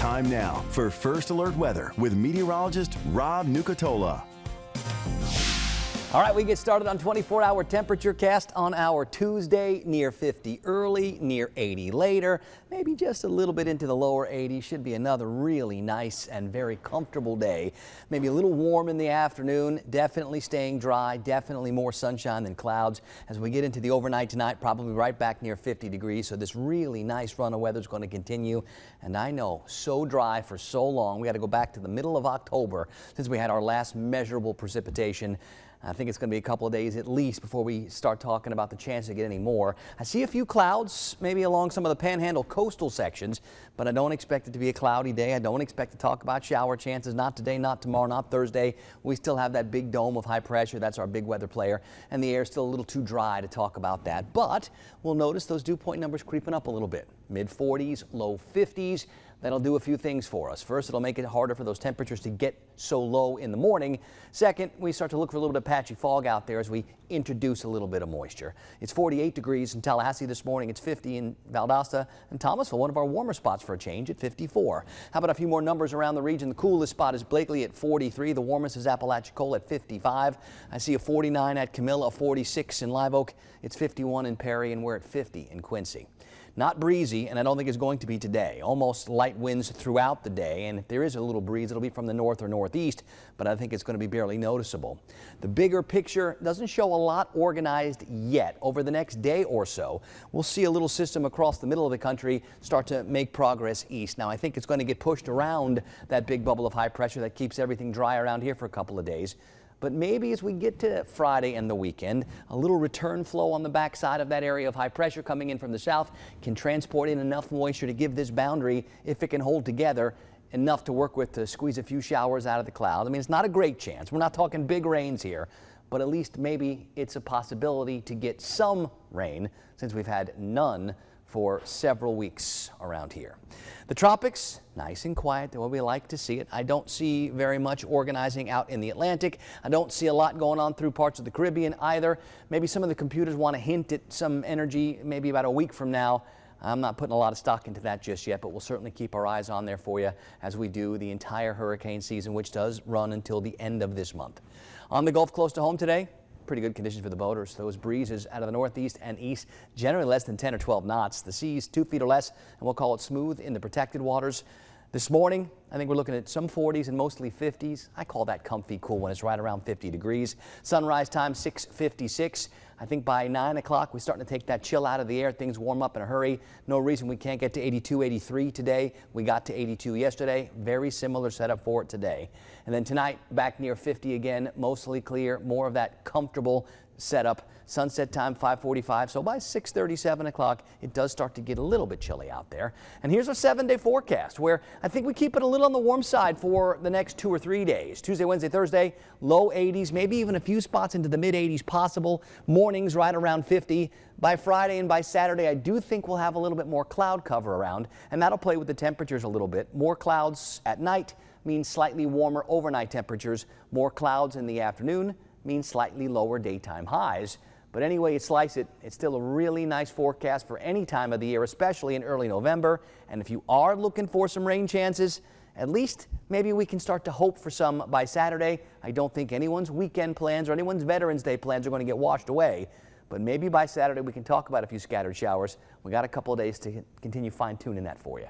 Time now for First Alert Weather with meteorologist Rob Nucatola. All right, we get started on 24-hour temperature cast on our Tuesday. Near 50 early, near 80 later, maybe just a little bit into the lower 80s. Should be another really nice and very comfortable day. Maybe a little warm in the afternoon, definitely staying dry, definitely more sunshine than clouds. As we get into the overnight tonight, probably right back near 50 degrees. So this really nice run of weather is going to continue. And I know, so dry for so long. We got to go back to the middle of October since we had our last measurable precipitation. I think it's going to be a couple of days at least before we start talking about the chance to get any more. I see a few clouds maybe along some of the Panhandle coastal sections, but I don't expect it to be a cloudy day. I don't expect to talk about shower chances. Not today, not tomorrow, not Thursday. We still have that big dome of high pressure. That's our big weather player, and the air is still a little too dry to talk about that. But we'll notice those dew point numbers creeping up a little bit. Mid 40s, low 50s. That'll do a few things for us. First, it'll make it harder for those temperatures to get so low in the morning. Second, we start to look for a little bit of patchy fog out there as we introduce a little bit of moisture. It's 48 degrees in Tallahassee this morning. It's 50 in Valdosta and Thomasville, one of our warmer spots for a change at 54. How about a few more numbers around the region? The coolest spot is Blakely at 43. The warmest is Apalachicola at 55. I see a 49 at Camilla, a 46 in Live Oak. It's 51 in Perry, and we're at 50 in Quincy. Not breezy, and I don't think it's going to be today. Almost light winds throughout the day, and if there is a little breeze, it'll be from the north or northeast, but I think it's going to be barely noticeable. The bigger picture doesn't show a lot organized yet. Over the next day or so, we'll see a little system across the middle of the country start to make progress east. Now, I think it's going to get pushed around that big bubble of high pressure that keeps everything dry around here for a couple of days. But maybe as we get to Friday and the weekend, a little return flow on the backside of that area of high pressure coming in from the south can transport in enough moisture to give this boundary, if it can hold together, enough to work with to squeeze a few showers out of the clouds. I mean, it's not a great chance. We're not talking big rains here, but at least maybe it's a possibility to get some rain since we've had none for several weeks around here. The tropics, nice and quiet, the way we like to see it. I don't see very much organizing out in the Atlantic. I don't see a lot going on through parts of the Caribbean either. Maybe some of the computers want to hint at some energy maybe about a week from now. I'm not putting a lot of stock into that just yet, but we'll certainly keep our eyes on there for you as we do the entire hurricane season, which does run until the end of this month. On the Gulf close to home today, pretty good conditions for the boaters. Those breezes out of the northeast and east, generally less than 10 or 12 knots. The seas 2 feet or less, and we'll call it smooth in the protected waters. This morning, I think we're looking at some 40s and mostly 50s. I call that comfy cool when it's right around 50 degrees. Sunrise time 6:56. I think by 9 o'clock we're starting to take that chill out of the air. Things warm up in a hurry. No reason we can't get to 82, 83 today. We got to 82 yesterday. Very similar setup for it today. And then tonight back near 50 again, mostly clear, more of that comfortable setup. Sunset time 5:45, so by 6:30, 7 o'clock, it does start to get a little bit chilly out there. And here's our 7-day forecast, where I think we keep it a little on the warm side for the next 2 or 3 days. Tuesday, Wednesday, Thursday, low 80s, maybe even a few spots into the mid 80s possible. Mornings right around 50. By Friday and by Saturday, I do think we'll have a little bit more cloud cover around, and that'll play with the temperatures a little bit. More clouds at night means slightly warmer overnight temperatures. More clouds in the afternoon means slightly lower daytime highs. But anyway you slice it, it's still a really nice forecast for any time of the year, especially in early November. And if you are looking for some rain chances, at least maybe we can start to hope for some by Saturday. I don't think anyone's weekend plans or anyone's Veterans Day plans are going to get washed away. But maybe by Saturday we can talk about a few scattered showers. We got a couple of days to continue fine-tuning that for you.